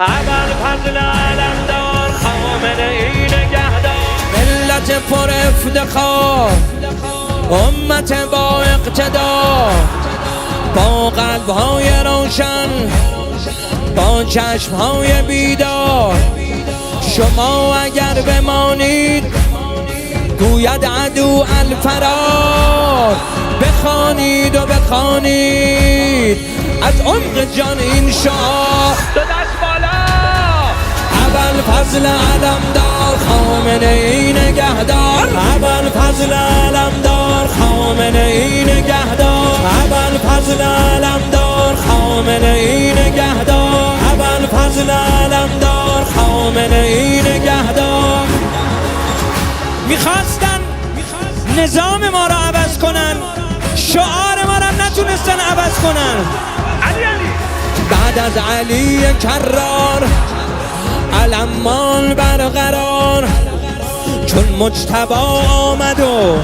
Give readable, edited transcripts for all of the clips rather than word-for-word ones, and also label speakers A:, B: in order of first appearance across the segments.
A: ابوالفضل علمدار خامنه ای نگهدار. ملت پر افتخار، امت با اقتدار، با قلب‌های روشن، با چشم‌های بیدار. شما اگر بمانید گوید عدو الفرار. بخوانید و بخوانید از عمق جان این شعار. دو دست بالا. ابوالفضل علمدار خامنه ای نگهدار. ابوالفضل علمدار خامنه ای نگهدار. ابوالفضل علمدار خامنه ای نگهدار. ابوالفضل علمدار خامنه ای نگهدار. میخواستن نظام ما را عوض کنن، شعار ما را نتونستن عوض کنن. بعد از علی کرار علمان برقرار. چون مجتبی آمد و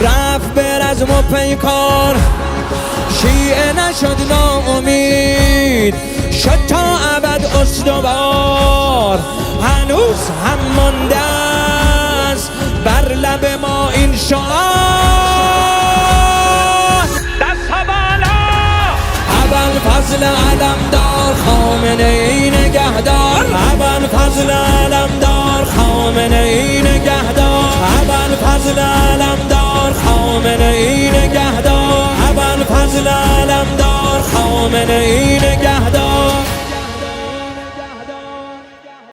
A: رفت به رزم و پیکار. شیعه نشد ناامید، شد تا ابد استوار. هنوز هم مانده است بر لب ما این شعار. دست بالا. ابوالفضل علمدار خامنه ای نگهدار. ابوالفضل علمدار خامنه ای نگهدار. ابوالفضل علمدار خامنه ای نگهدار. ابوالفضل علمدار خامنه ای نگهدار.